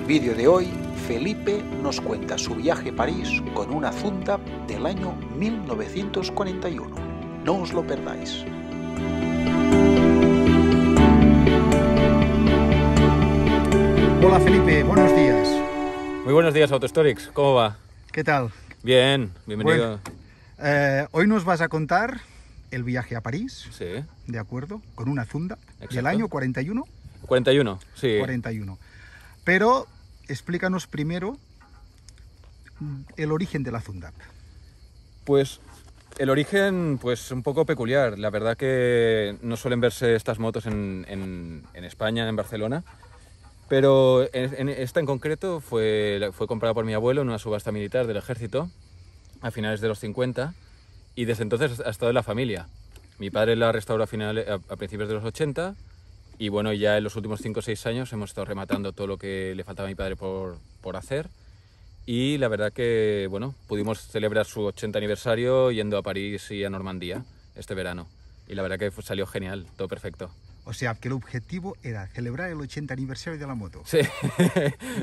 el vídeo de hoy, Felipe nos cuenta su viaje a París con una Zundap del año 1941. No os lo perdáis. Hola Felipe, buenos días. Muy buenos días, AutoStorix. ¿Cómo va? ¿Qué tal? Bien, bienvenido. Bueno, hoy nos vas a contar el viaje a París, Sí. ¿de acuerdo? Con una Zundap del Exacto. año 41. 41, sí. 41. Pero explícanos primero el origen de la Zundap. Pues el origen, pues un poco peculiar. La verdad que no suelen verse estas motos en España, en Barcelona. Pero esta en concreto fue comprada por mi abuelo en una subasta militar del ejército a finales de los 50 y desde entonces ha estado en la familia. Mi padre la restauró a principios de los 80 y bueno, ya en los últimos 5 o 6 años hemos estado rematando todo lo que le faltaba a mi padre por hacer y la verdad que bueno, pudimos celebrar su 80 aniversario yendo a París y a Normandía este verano y la verdad que salió genial, todo perfecto. O sea, que el objetivo era celebrar el 80 aniversario de la moto. Sí.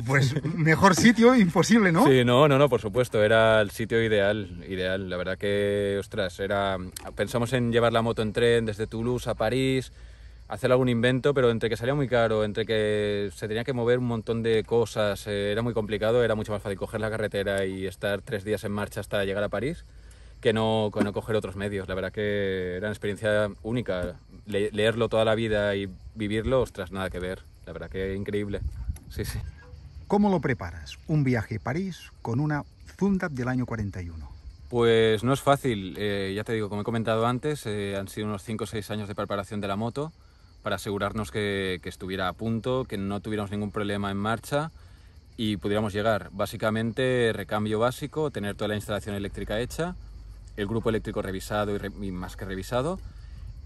Pues mejor sitio imposible, ¿no? Sí, no, por supuesto, era el sitio ideal. La verdad que, ostras, pensamos en llevar la moto en tren desde Toulouse a París, hacer algún invento, pero entre que salía muy caro, entre que se tenía que mover un montón de cosas, era muy complicado, era mucho más fácil coger la carretera y estar 3 días en marcha hasta llegar a París que no coger otros medios. La verdad que era una experiencia única. Leerlo toda la vida y vivirlo, ostras, nada que ver. La verdad que increíble. Sí, sí. ¿Cómo lo preparas? Un viaje a París con una Zundap del año 41. Pues no es fácil. Ya te digo, como he comentado antes, han sido unos 5 o 6 años de preparación de la moto para asegurarnos que estuviera a punto, que no tuviéramos ningún problema en marcha y pudiéramos llegar. Básicamente, recambio básico, tener toda la instalación eléctrica hecha, el grupo eléctrico revisado y más que revisado,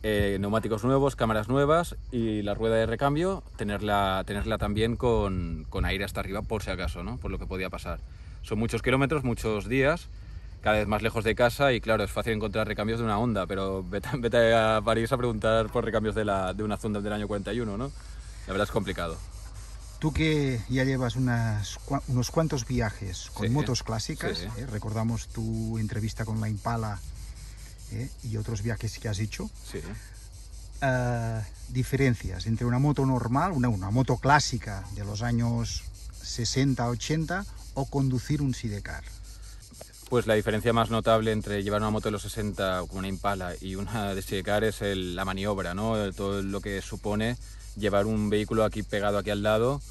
neumáticos nuevos, cámaras nuevas y la rueda de recambio, tenerla también con aire hasta arriba por si acaso, ¿no? Por lo que podía pasar. Son muchos kilómetros, muchos días, cada vez más lejos de casa y claro, es fácil encontrar recambios de una Honda, pero vete a París a preguntar por recambios de una Zundap del año 41, ¿no? La verdad es complicado. Tú que ya llevas unos cuantos viajes con Sí, motos clásicas, sí. Recordamos tu entrevista con la Impala y otros viajes que has hecho, Sí. diferencias entre una moto normal, una moto clásica de los años 60-80 o conducir un sidecar. Pues la diferencia más notable entre llevar una moto de los 60 como una Impala y una de sidecar es la maniobra, ¿no? Todo lo que supone llevar un vehículo aquí pegado aquí al lado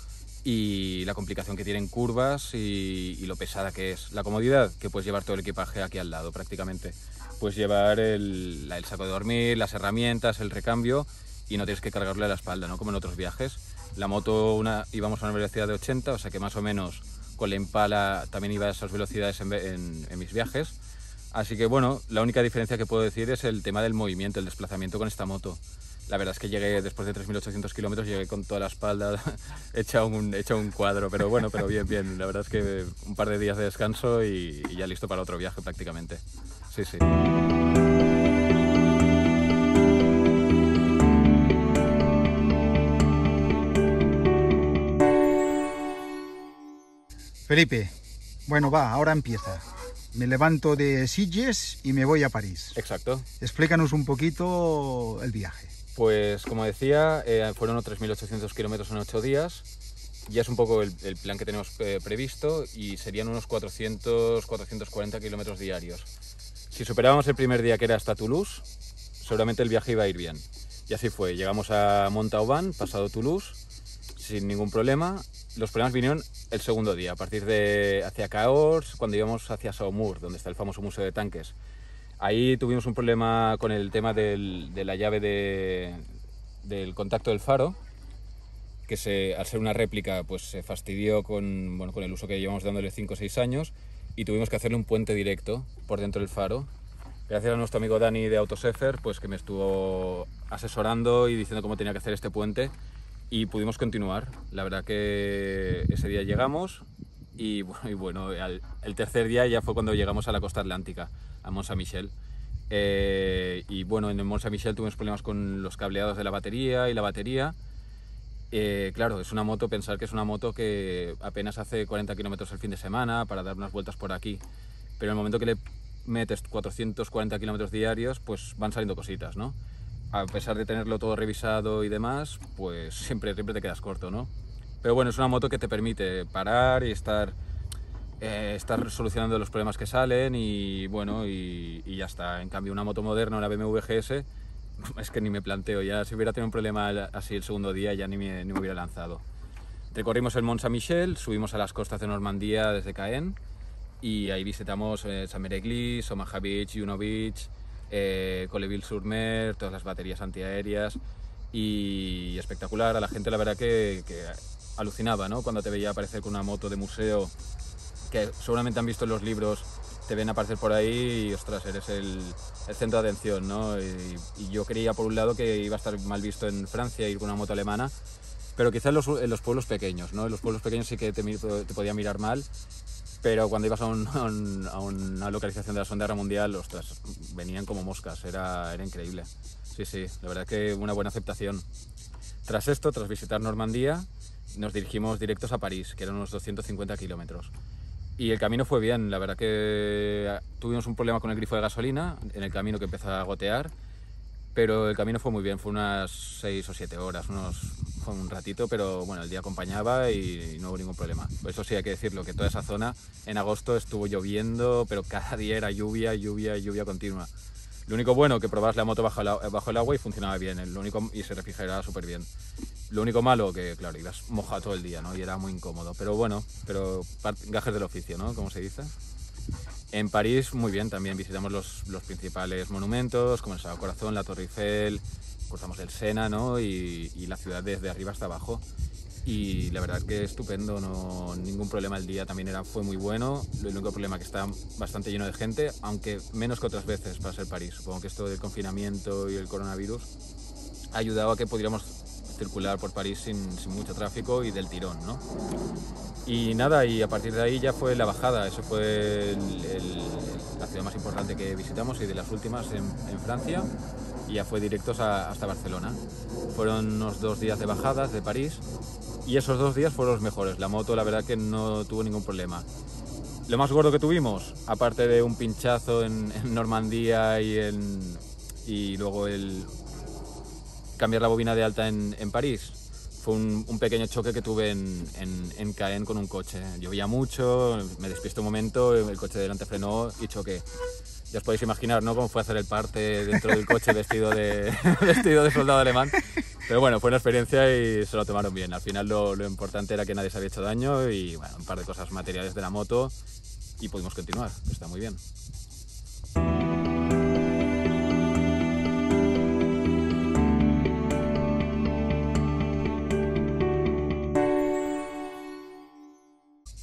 y la complicación que tiene en curvas y lo pesada que es. La comodidad, que puedes llevar todo el equipaje aquí al lado prácticamente. Puedes llevar el saco de dormir, las herramientas, el recambio y no tienes que cargarle a la espalda, ¿no? Como en otros viajes. La moto íbamos a una velocidad de 80, o sea que más o menos con la Impala también iba a esas velocidades en mis viajes. Así que bueno, la única diferencia que puedo decir es el tema del movimiento, el desplazamiento con esta moto. La verdad es que llegué después de 3.800 kilómetros, llegué con toda la espalda hecha un cuadro, pero bueno, pero bien. La verdad es que un par de días de descanso y ya listo para otro viaje prácticamente. Sí, sí. Felipe, bueno, va, ahora empieza. Me levanto de Sitges y me voy a París. Exacto. Explícanos un poquito el viaje. Pues como decía, fueron unos 3.800 kilómetros en 8 días. Ya es un poco el plan que tenemos previsto y serían unos 440 kilómetros diarios. Si superábamos el primer día, que era hasta Toulouse, seguramente el viaje iba a ir bien. Y así fue. Llegamos a Montauban, pasado Toulouse, sin ningún problema. Los problemas vinieron el segundo día, a partir de hacia Cahors, cuando íbamos hacia Saumur, donde está el famoso museo de tanques. Ahí tuvimos un problema con el tema de la llave del contacto del faro, que al ser una réplica pues se fastidió con el uso que llevamos dándole 5 o 6 años y tuvimos que hacerle un puente directo por dentro del faro. Gracias a nuestro amigo Dani de Autosefer, pues que me estuvo asesorando y diciendo cómo tenía que hacer este puente y pudimos continuar. La verdad que ese día llegamos y bueno, el tercer día ya fue cuando llegamos a la costa atlántica, a Mont Saint-Michel. Y bueno, en el Mont Saint-Michel tuvimos problemas con los cableados de la batería y la batería Claro, es una moto, pensar que es una moto que apenas hace 40 kilómetros el fin de semana para dar unas vueltas por aquí, pero en el momento que le metes 440 kilómetros diarios, pues van saliendo cositas, ¿no? A pesar de tenerlo todo revisado y demás, pues siempre te quedas corto, ¿no? Pero bueno, es una moto que te permite parar y estar solucionando los problemas que salen y bueno, y ya está. En cambio, una moto moderna, una BMW GS, es que ni me planteo, ya si hubiera tenido un problema así el segundo día ya ni me hubiera lanzado. Recorrimos el Mont Saint-Michel, subimos a las costas de Normandía desde Caen y ahí visitamos Saint-Mère-Église, Omaha Beach, Juno Beach, Colleville-sur-Mer, todas las baterías antiaéreas y espectacular. A la gente la verdad que alucinaba, ¿no? Cuando te veía aparecer con una moto de museo que seguramente han visto en los libros, te ven aparecer por ahí y ostras, eres el centro de atención, ¿no? Y yo creía por un lado que iba a estar mal visto en Francia ir con una moto alemana, pero quizás en los pueblos pequeños, ¿no? En los pueblos pequeños sí que te podía mirar mal, pero cuando ibas a una localización de la Segunda Guerra Mundial, ostras, venían como moscas, era increíble. Sí, sí, la verdad que una buena aceptación. Tras esto, tras visitar Normandía, nos dirigimos directos a París, que eran unos 250 kilómetros. Y el camino fue bien, la verdad que tuvimos un problema con el grifo de gasolina en el camino que empezó a gotear, pero el camino fue muy bien, fue unas 6 o 7 horas, fue un ratito, pero bueno, el día acompañaba y no hubo ningún problema. Por eso sí hay que decirlo, que toda esa zona en agosto estuvo lloviendo, pero cada día era lluvia, lluvia, lluvia continua. Lo único bueno, que probabas la moto bajo el agua y funcionaba bien, y se refrigeraba súper bien. Lo único malo, que claro, ibas mojado todo el día, ¿no? Y era muy incómodo, pero bueno, gajes del oficio, ¿no? Como se dice. En París, muy bien, también visitamos los principales monumentos, como el Sagrado Corazón, la Torre Eiffel, cruzamos el Sena, ¿no? Y la ciudad desde arriba hasta abajo. Y la verdad que estupendo, no ningún problema, el día también fue muy bueno. El único problema que está bastante lleno de gente, aunque menos que otras veces para ser París. Supongo que esto del confinamiento y el coronavirus ha ayudado a que pudiéramos circular por París sin mucho tráfico y del tirón, ¿no? Y nada, y a partir de ahí ya fue la bajada. Eso fue la ciudad más importante que visitamos y de las últimas en Francia, y ya fue directos hasta Barcelona. Fueron unos 2 días de bajadas de París y esos 2 días fueron los mejores. La moto la verdad que no tuvo ningún problema. Lo más gordo que tuvimos, aparte de un pinchazo en Normandía y luego cambiar la bobina de alta en París, fue un pequeño choque que tuve en Caen con un coche. Llovía mucho, me despisté un momento, el coche de delante frenó y choqué. Ya os podéis imaginar, ¿no?, cómo fue hacer el parte dentro del coche vestido de soldado alemán. Pero bueno, fue una experiencia y se lo tomaron bien. Al final lo importante era que nadie se había hecho daño y bueno, un par de cosas materiales de la moto y pudimos continuar, que está muy bien.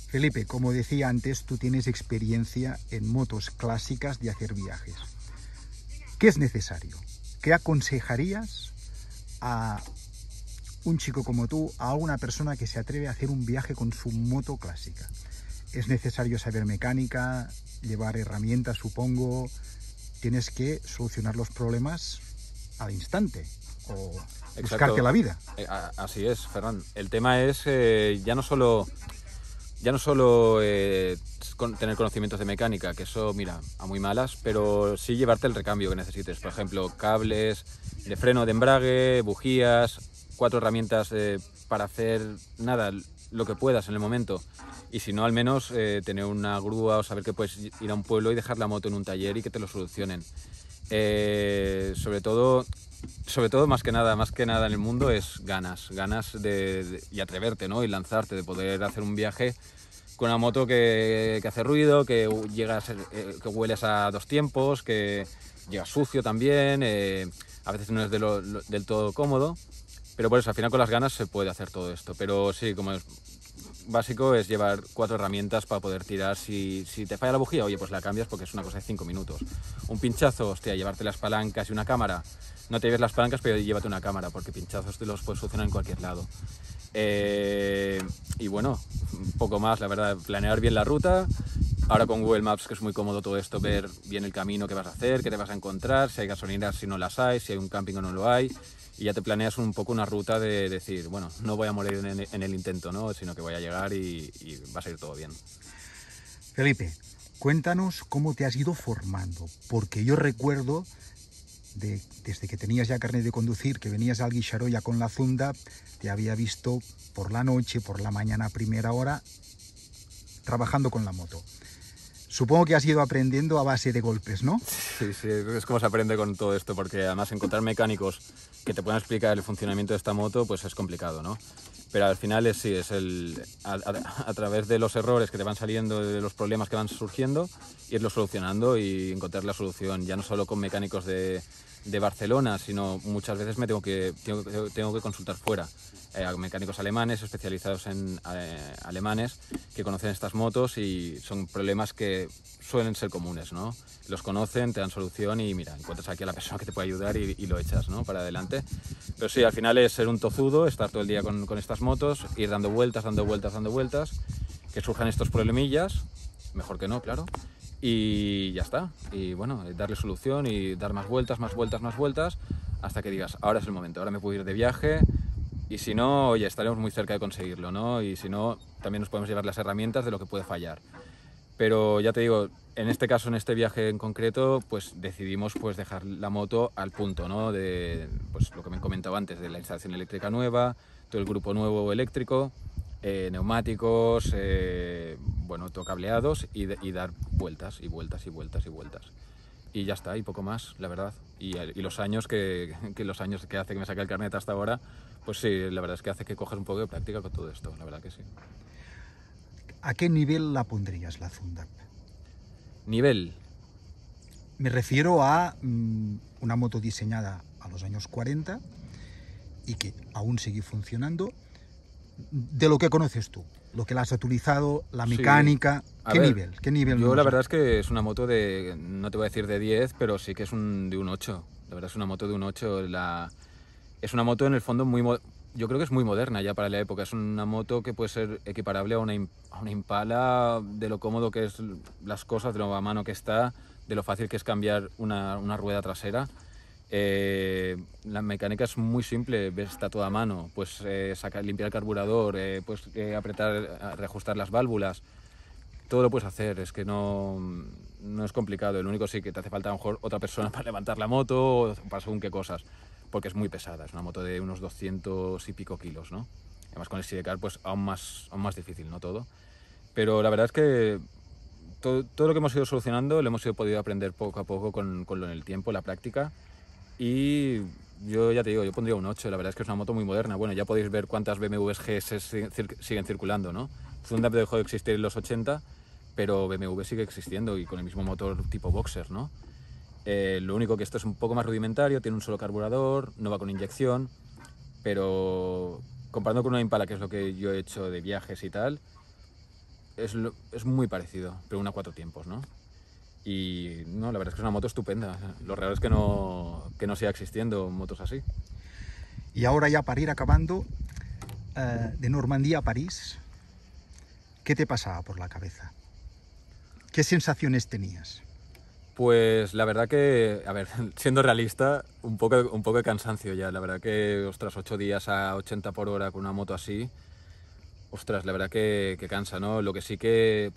Felipe, como decía antes, tú tienes experiencia en motos clásicas de hacer viajes. ¿Qué es necesario? ¿Qué aconsejarías a un chico como tú, a una persona que se atreve a hacer un viaje con su moto clásica? ¿Es necesario saber mecánica, llevar herramientas, supongo? ¿Tienes que solucionar los problemas al instante o buscarte la vida? Así es, Ferran. El tema es ya no solo tener conocimientos de mecánica, que eso, mira, a muy malas, pero sí llevarte el recambio que necesites. Por ejemplo, cables de freno, de embrague, bujías, 4 herramientas para hacer nada, lo que puedas en el momento. Y si no, al menos tener una grúa o saber que puedes ir a un pueblo y dejar la moto en un taller y que te lo solucionen. Sobre todo más que nada en el mundo es ganas y atreverte, ¿no? Y lanzarte, de poder hacer un viaje con una moto que hace ruido, que que hueles a 2 tiempos, que llega sucio también, a veces no es del todo cómodo, pero por eso al final con las ganas se puede hacer todo esto. Pero sí, como es básico, es llevar 4 herramientas para poder tirar. Si te falla la bujía, oye, pues la cambias porque es una cosa de 5 minutos. Un pinchazo, hostia, llevarte las palancas y una cámara. No te lleves las palancas, pero llévate una cámara, porque pinchazos te los puedes solucionar en cualquier lado. Y bueno, un poco más, la verdad, planear bien la ruta, Ahora con Google Maps, que es muy cómodo todo esto, ver bien el camino que vas a hacer, qué te vas a encontrar, si hay gasolineras, si no las hay, si hay un camping o no lo hay, y ya te planeas un poco una ruta de decir, bueno, no voy a morir en el intento, ¿no? Sino que voy a llegar y va a salir todo bien. Felipe, cuéntanos cómo te has ido formando, porque yo recuerdo desde que tenías ya carnet de conducir, que venías al Guixaroya con la Zunda, te había visto por la noche, por la mañana a primera hora, trabajando con la moto. Supongo que has ido aprendiendo a base de golpes, ¿no? Sí, sí, es como se aprende con todo esto, porque además encontrar mecánicos que te puedan explicar el funcionamiento de esta moto, pues es complicado, ¿no? Pero al final es a través de los errores que te van saliendo, de los problemas que van surgiendo, irlos solucionando y encontrar la solución, ya no solo con mecánicos de Barcelona, sino muchas veces tengo que consultar fuera, a mecánicos alemanes especializados en alemanes que conocen estas motos y son problemas que suelen ser comunes, ¿no? Los conocen, te dan solución y mira, encuentras aquí a la persona que te puede ayudar y lo echas, ¿no? Para adelante. Pero sí, al final es ser un tozudo, estar todo el día con estas motos, ir dando vueltas, que surjan estos problemillas, mejor que no, claro, y ya está. Y bueno, darle solución y dar más vueltas, hasta que digas, ahora es el momento, ahora me puedo ir de viaje. Y si no, oye, estaremos muy cerca de conseguirlo, ¿no? Y si no, también nos podemos llevar las herramientas de lo que puede fallar. Pero ya te digo, en este caso, en este viaje en concreto, pues decidimos pues dejar la moto al punto, ¿no? De pues lo que me he comentado antes, de la instalación eléctrica nueva, todo el grupo nuevo eléctrico, neumáticos, bueno, todo cableados y dar vueltas. Y ya está, y poco más, la verdad. Y los años los años que hace que me saque el carnet hasta ahora, pues sí, la verdad es que hace que coges un poco de práctica con todo esto, la verdad que sí. ¿A qué nivel la pondrías la Zunda? Nivel. Me refiero a una moto diseñada a los años 40 y que aún sigue funcionando. De lo que conoces tú, lo que la has utilizado, la mecánica, sí. ¿Qué nivel? Yo la verdad es que es una moto de, no te voy a decir de 10, pero sí que es de un 8. La verdad es una moto de un 8. Es una moto en el fondo yo creo que es muy moderna ya para la época. Es una moto que puede ser equiparable a una Impala, de lo cómodo que es las cosas, de lo a mano que está, de lo fácil que es cambiar una rueda trasera. La mecánica es muy simple, está toda a mano, pues limpiar el carburador, pues apretar, reajustar las válvulas, todo lo puedes hacer, es que no es complicado. Lo único sí que te hace falta a lo mejor otra persona para levantar la moto o para según qué cosas, porque es muy pesada, es una moto de unos 200 y pico kilos, ¿no? Además con el sidecar pues aún más difícil, ¿no? Todo. Pero la verdad es que todo lo que hemos ido solucionando lo hemos podido aprender poco a poco con el tiempo, la práctica. Y yo ya te digo, yo pondría un 8, la verdad es que es una moto muy moderna. Bueno, ya podéis ver cuántas BMWs GS siguen circulando, ¿no? Zunda dejó de existir en los 80, pero BMW sigue existiendo y con el mismo motor tipo boxer, ¿no? Lo único que esto es un poco más rudimentario, tiene un solo carburador, no va con inyección, pero comparando con una Impala, que es lo que yo he hecho de viajes y tal, es muy parecido, pero una 4 tiempos, ¿no? Y no, la verdad es que es una moto estupenda. Lo raro es que no siga existiendo motos así. Y ahora ya para ir acabando, de Normandía a París, ¿qué te pasaba por la cabeza? ¿Qué sensaciones tenías? Pues la verdad que, a ver, siendo realista, un poco de cansancio ya. La verdad que, ostras, 8 días a 80 por hora con una moto así, ostras, la verdad que cansa, ¿no? Lo que sí que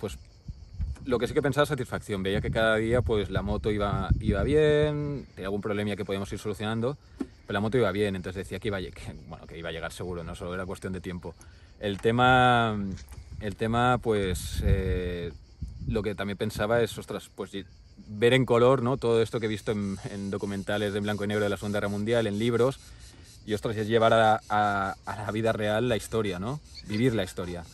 pensaba satisfacción, veía que cada día pues la moto iba bien, tenía algún problema que podíamos ir solucionando, pero la moto iba bien, entonces decía que iba a llegar seguro, no solo era cuestión de tiempo. El tema pues lo que también pensaba es, ostras, pues ver en color, ¿no? Todo esto que he visto en documentales de blanco y negro de la Segunda Guerra Mundial, en libros, y ostras, es llevar a la vida real la historia, ¿no? Vivir la historia.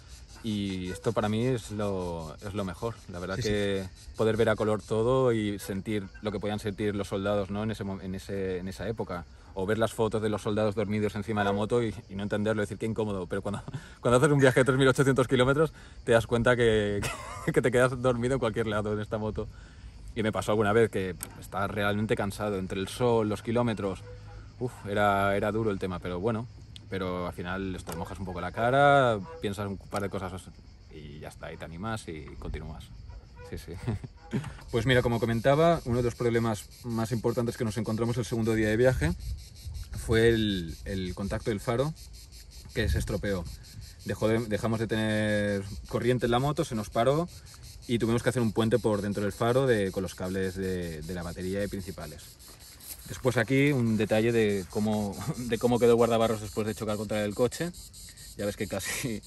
Y esto para mí es lo mejor, la verdad, sí, que sí. Poder ver a color todo y sentir lo que podían sentir los soldados, ¿no? en esa época, o ver las fotos de los soldados dormidos encima de la moto y no entenderlo, decir qué incómodo, pero cuando haces un viaje de 3.800 kilómetros te das cuenta que te quedas dormido en cualquier lado en esta moto. Y me pasó alguna vez que estaba realmente cansado, entre el sol, los kilómetros, era duro el tema, pero bueno. Pero al final te mojas un poco la cara, piensas un par de cosas y ya está, y te animas y continúas. Sí, sí. Pues mira, como comentaba, uno de los problemas más importantes que nos encontramos el segundo día de viaje fue el contacto del faro, que se estropeó. Dejamos de tener corriente en la moto, se nos paró y tuvimos que hacer un puente por dentro del faro con los cables de la batería y principales. Después aquí un detalle de cómo quedó el guardabarros después de chocar contra el coche. Ya ves que casi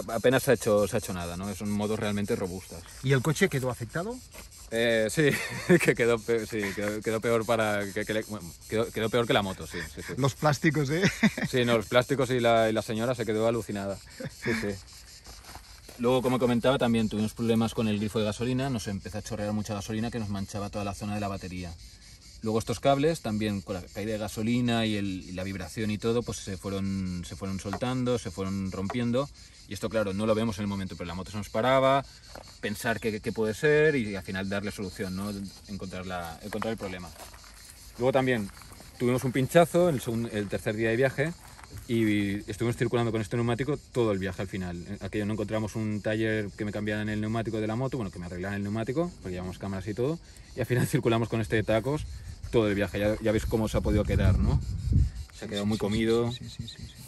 apenas se ha hecho nada, ¿no? Son motos realmente robustas. ¿Y el coche quedó afectado? Sí, que quedó peor quedó peor que la moto, sí. Los plásticos, ¿eh? Sí, no, los plásticos y la señora se quedó alucinada. Sí. Luego, como comentaba, también tuvimos problemas con el grifo de gasolina, nos empezó a chorrear mucha gasolina que nos manchaba toda la zona de la batería. Luego estos cables, también con la caída de gasolina y la vibración y todo, pues se fueron soltando, se fueron rompiendo. Y esto, claro, no lo vemos en el momento, pero la moto se nos paraba, pensar qué puede ser y al final darle solución, ¿no? encontrar el problema. Luego también tuvimos un pinchazo el tercer día de viaje y estuvimos circulando con este neumático todo el viaje al final. Aquello no encontramos un taller que me cambiaran el neumático de la moto, bueno, que me arreglaran el neumático, porque llevamos cámaras y todo, y al final circulamos con este de tacos todo el viaje. Ya veis cómo se ha podido quedar, ¿no? Se ha quedado muy comido. Sí.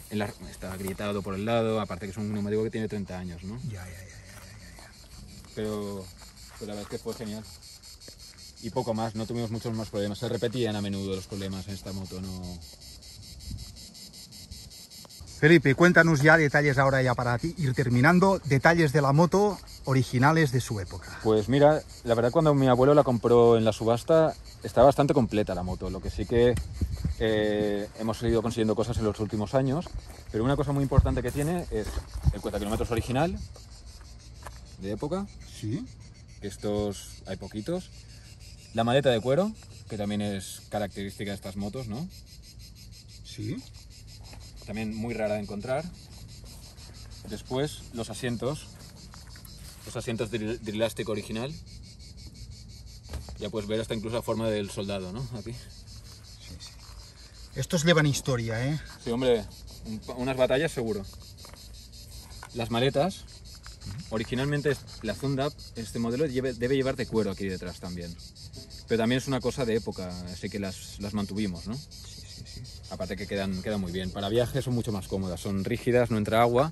Está agrietado por el lado, aparte que es un neumático que tiene 30 años, ¿no? Ya. Pero la verdad es que fue genial. Y poco más, no tuvimos muchos más problemas. Se repetían a menudo los problemas en esta moto, ¿no? Felipe, cuéntanos ya detalles ahora ya para ir terminando, detalles de la moto originales de su época. Pues mira, la verdad cuando mi abuelo la compró en la subasta estaba bastante completa la moto, lo que sí que hemos ido consiguiendo cosas en los últimos años, pero una cosa muy importante que tiene es el cuentakilómetros original de época. Sí. Estos hay poquitos. La maleta de cuero, que también es característica de estas motos, ¿no? Sí. También muy rara de encontrar. Después los asientos de elástico original. Ya puedes ver hasta incluso la forma del soldado, ¿no? Aquí. Sí. Estos llevan historia, ¿eh? Sí, hombre, unas batallas seguro. Las maletas, originalmente la Zundap, este modelo debe llevar de cuero aquí detrás también. Pero también es una cosa de época, así que las mantuvimos, ¿no? Sí. Aparte que quedan muy bien. Para viajes son mucho más cómodas, son rígidas, no entra agua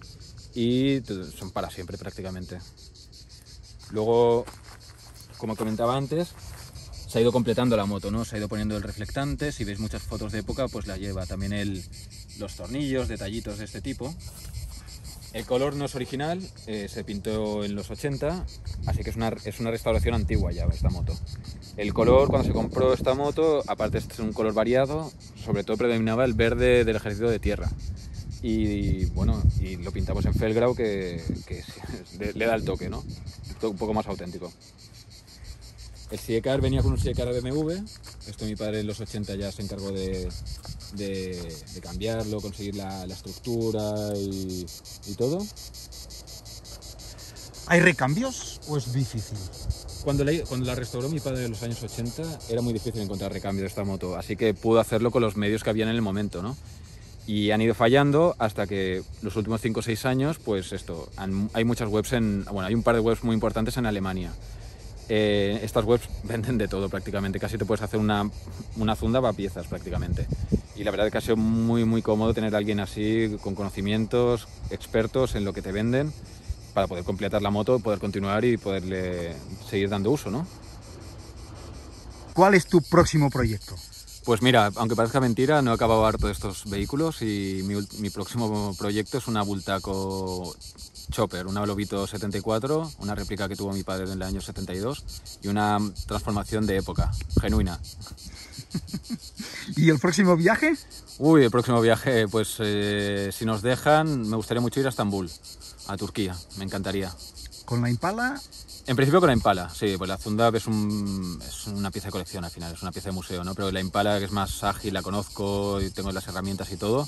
y son para siempre prácticamente. Luego, como comentaba antes, se ha ido completando la moto, ¿no? Se ha ido poniendo el reflectante, si veis muchas fotos de época, pues la lleva también los tornillos, detallitos de este tipo. El color no es original, se pintó en los 80, así que es una restauración antigua ya esta moto. El color, cuando se compró esta moto, aparte es un color variado, sobre todo predominaba el verde del ejército de tierra. Y bueno, y lo pintamos en Feldgrau que le da el toque, ¿no? Un poco más auténtico. El sidecar venía con un sidecar BMW, esto mi padre en los 80 ya se encargó de cambiarlo, conseguir la estructura y todo. ¿Hay recambios o es difícil? Cuando la restauró mi padre en los años 80 era muy difícil encontrar recambio de esta moto, así que pudo hacerlo con los medios que habían en el momento, ¿no? Y han ido fallando hasta que los últimos 5 o 6 años, pues hay muchas webs hay un par de webs muy importantes en Alemania. Estas webs venden de todo prácticamente, casi te puedes hacer una Zundap a piezas prácticamente. Y la verdad es que ha sido muy cómodo tener a alguien así, con conocimientos, expertos en lo que te venden, para poder completar la moto, poder continuar y poderle seguir dando uso, ¿no? ¿Cuál es tu próximo proyecto? Pues mira, aunque parezca mentira, no he acabado harto de estos vehículos y mi próximo proyecto es una Bultaco Chopper, una Lobito 74, una réplica que tuvo mi padre en el año 72 y una transformación de época, genuina. ¿Y el próximo viaje? Uy, el próximo viaje, pues si nos dejan, me gustaría mucho ir a Estambul, a Turquía, me encantaría. ¿Con la Impala? En principio con la Impala, sí, pues la Zundap es una pieza de colección al final, es una pieza de museo, ¿no? Pero la Impala, que es más ágil, la conozco y tengo las herramientas y todo,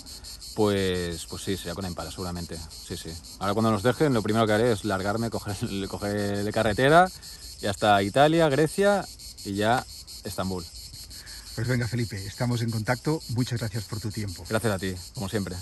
pues sí, sería con la Impala seguramente, sí. Ahora cuando nos dejen, lo primero que haré es largarme, coger de carretera y hasta Italia, Grecia y ya Estambul. Pues venga, Felipe, estamos en contacto. Muchas gracias por tu tiempo. Gracias a ti, como siempre.